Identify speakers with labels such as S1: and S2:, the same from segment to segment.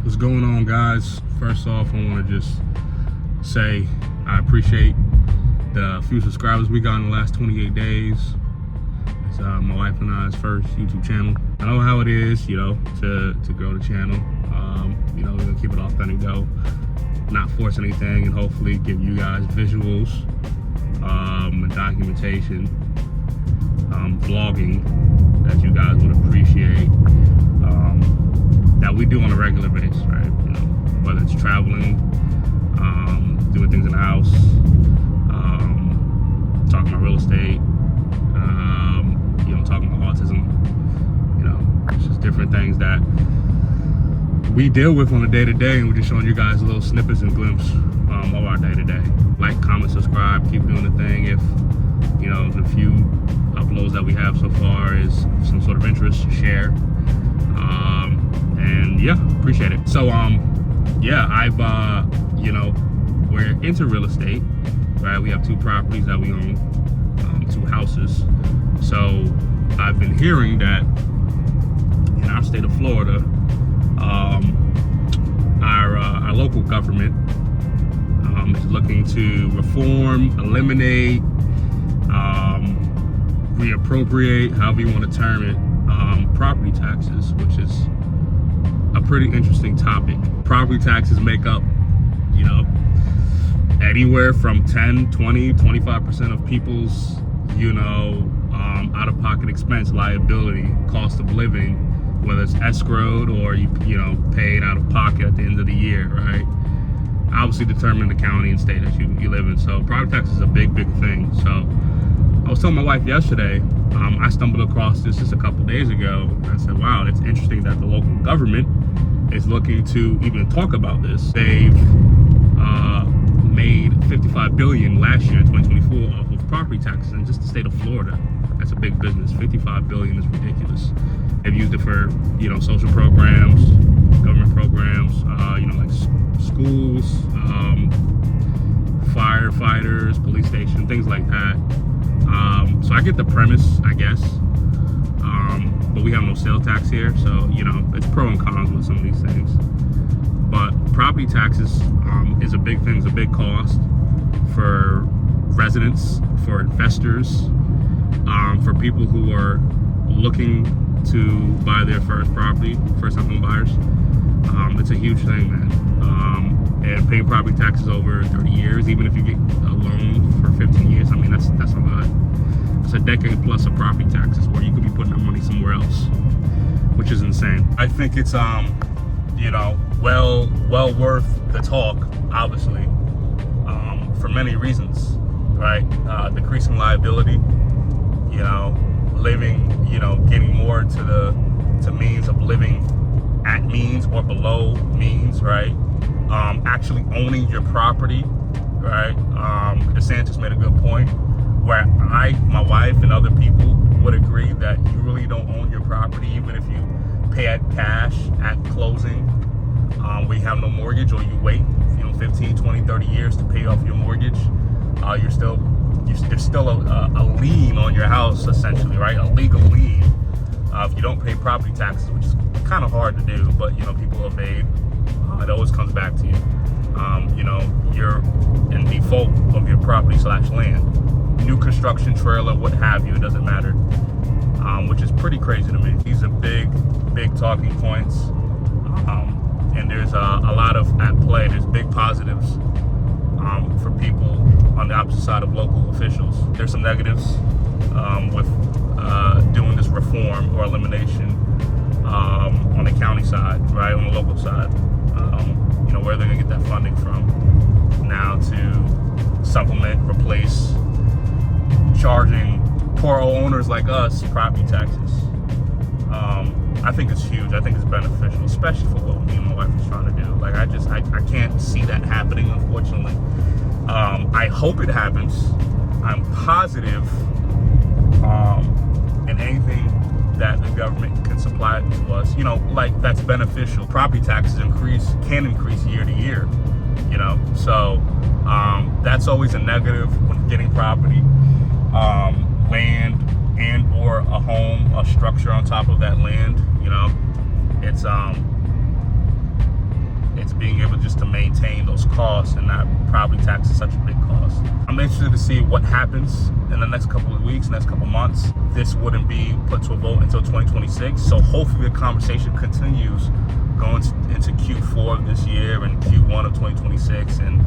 S1: What's going on, guys? First off, I want to just say I appreciate the few subscribers we got in the last 28 days. It's my wife and I's first YouTube channel. I know how it is, to grow the channel. We're gonna keep it authentic though, not force anything, and hopefully give you guys visuals and documentation, vlogging that you guys would appreciate. That we do on a regular basis, right? Whether it's traveling, doing things in the house, talking about real estate, talking about autism. It's just different things that we deal with on a day-to-day, and we're just showing you guys little snippets and glimpses of our day-to-day. Like, comment, subscribe, keep doing the thing. If the few uploads that we have so far is some sort of interest, share. And yeah, appreciate it. So I've we're into real estate, right? We have 2 properties that we own, 2 houses. So I've been hearing that in our state of Florida, our local government is looking to reform, eliminate, reappropriate, however you want to term it, property taxes, which is a pretty interesting topic. Property taxes make up, anywhere from 10, 20, 25% of people's, out-of-pocket expense, liability, cost of living, whether it's escrowed or you paid out of pocket at the end of the year, right? Obviously determine the county and state that you live in. So property tax is a big thing. So I was telling my wife yesterday, I stumbled across this just a couple days ago, and I said, wow, it's interesting that the local government is looking to even talk about this. They've made $55 billion last year in 2024 off of property taxes in just the state of Florida. That's a big business. $55 billion is ridiculous. They've used it for, social programs, government programs, like schools, firefighters, police station, things like that. So I get the premise, I guess. But we have no sales tax here, so it's pro and cons with some of these things. But property taxes is a big thing. It's a big cost for residents, for investors, for people who are looking to buy their first property, first-time home buyers. It's a huge thing, man. And paying property taxes over 30 years, even if you get a loan for 15 years, I mean, that's a lot. It's a decade plus of property taxes where you could be putting that money somewhere else, which is insane. I think it's well worth the talk, obviously, for many reasons, right? Decreasing liability, living, getting more to means of living at means or below means, right? Actually owning your property, right? DeSantis made a good point where my wife and other people would agree that you really don't own your property, even if you pay at cash at closing, where you have no mortgage, or you wait 15, 20, 30 years to pay off your mortgage. There's still a lien on your house, essentially, right? A legal lien if you don't pay property taxes, which is kind of hard to do, but people evade. It always comes back to you. You're in default of your property / land. New construction, trailer, what have you, it doesn't matter. Which is pretty crazy to me. These are big talking points. And there's a lot of at play. There's big positives for people on the opposite side of local officials. There's some negatives with doing this reform or elimination on the county side, right, on the local side. Where they're gonna get that funding from now to supplement, replace charging poor owners like us property taxes. I think it's huge. I think it's beneficial, especially for what me and my wife is trying to do. Like, I can't see that happening, unfortunately. I hope it happens. I'm positive in anything that the government can supply to us, that's beneficial. Property taxes can increase year to year, so that's always a negative when getting property, land and or a home, a structure on top of that land. It's just to maintain those costs, and that property tax is such a big cost. I'm interested to see what happens in the next couple of weeks, next couple of months. This wouldn't be put to a vote until 2026, so hopefully the conversation continues going into Q4 of this year and Q1 of 2026. And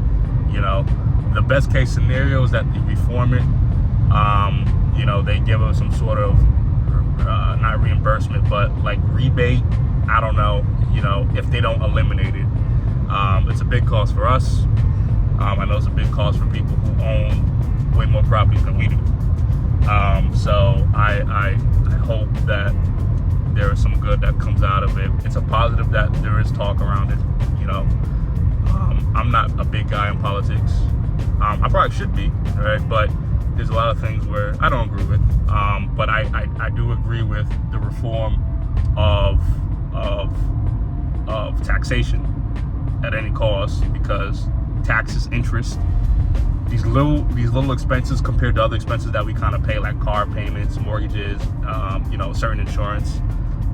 S1: the best case scenario is that they reform it. They give us some sort of not reimbursement, but like rebate. I don't know, if they don't eliminate it. It's a big cost for us. I know it's a big cost for people who own way more properties than we do. So I hope that there is some good that comes out of it. It's a positive that there is talk around it. I'm not a big guy in politics. I probably should be, right? But there's a lot of things where I don't agree with. But I do agree with the reform of taxation at any cost, because taxes, interest, these little expenses compared to other expenses that we kind of pay, like car payments, mortgages, certain insurance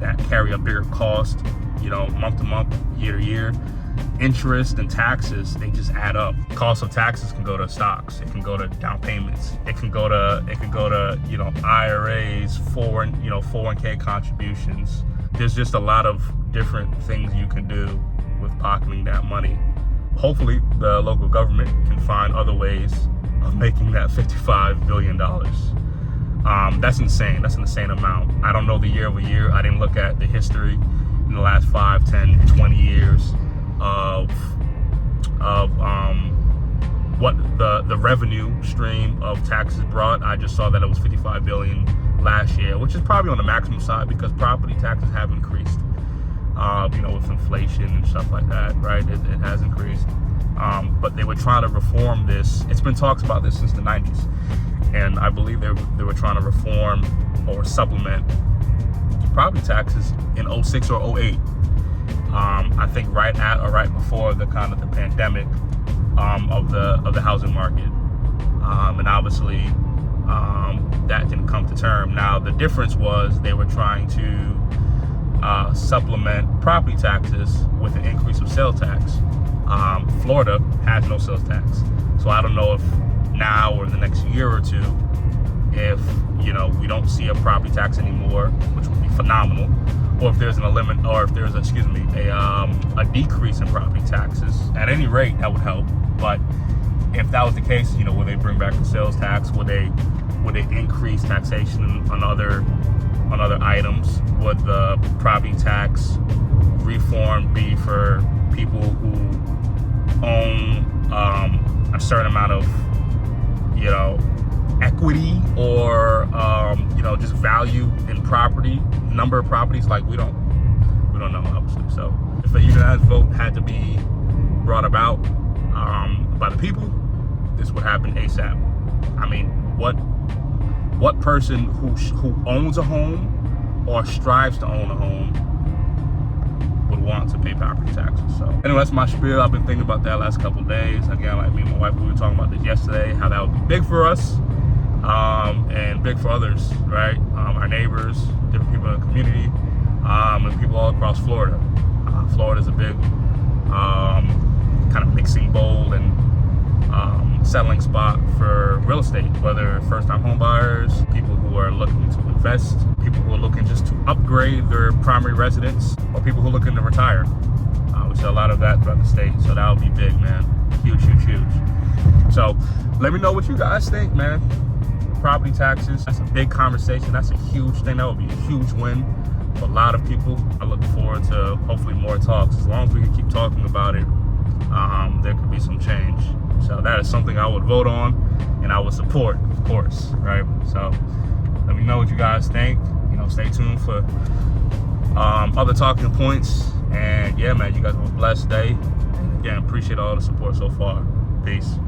S1: that carry a bigger cost, month to month, year to year. Interest and taxes, they just add up. Cost of taxes can go to stocks, it can go to down payments, it can go to IRAs, 401k contributions. There's just a lot of different things you can do with pocketing that money. Hopefully the local government can find other ways of making that $55 billion. That's insane. That's an insane amount. I don't know the year over year. I didn't look at the history in the last 5, 10, 20 years of what the revenue stream of taxes brought. I just saw that it was $55 billion last year, which is probably on the maximum side because property taxes have increased, with inflation and stuff like that, right? It has increased. But they were trying to reform this. It's been talks about this since the 90s. And I believe they were trying to reform or supplement property taxes in 06 or 08. I think right at or right before the pandemic of the housing market. And obviously that didn't come to term. Now the difference was they were trying to supplement property taxes with an increase of sales tax. Florida has no sales tax. So I don't know if now or the next year or two, if we don't see a property tax anymore, which would be phenomenal, or if there's a decrease in property taxes. At any rate, that would help. But if that was the case, would they bring back the sales tax? Would they increase taxation on other items? Would the property tax reform be for people who own a certain amount of equity or just value in property, number of properties? Like we don't know, obviously. So if a unanimous vote had to be brought about by the people, this would happen ASAP. I mean, what person who owns a home or strives to own a home would want to pay property taxes? So anyway, that's my spiel. I've been thinking about that last couple of days. Again, like me and my wife, we were talking about this yesterday, how that would be big for us and big for others, right? Our neighbors, different people in the community, and people all across Florida. Florida's a big kind of mixing bowl and settling spot for real estate, whether first-time home buyers, people who are looking to invest, people who are looking just to upgrade their primary residence, or people who are looking to retire. We see a lot of that throughout the state, so that would be big, man. Huge, huge, huge. So let me know what you guys think, man. Property taxes, that's a big conversation. That's a huge thing. That would be a huge win for a lot of people. I look forward to hopefully more talks. As long as we can keep talking about it, there could be some change. So that is something I would vote on and I would support, of course, right? So let me know what you guys think. Stay tuned for other talking points. And yeah, man, you guys have a blessed day. And again, appreciate all the support so far. Peace.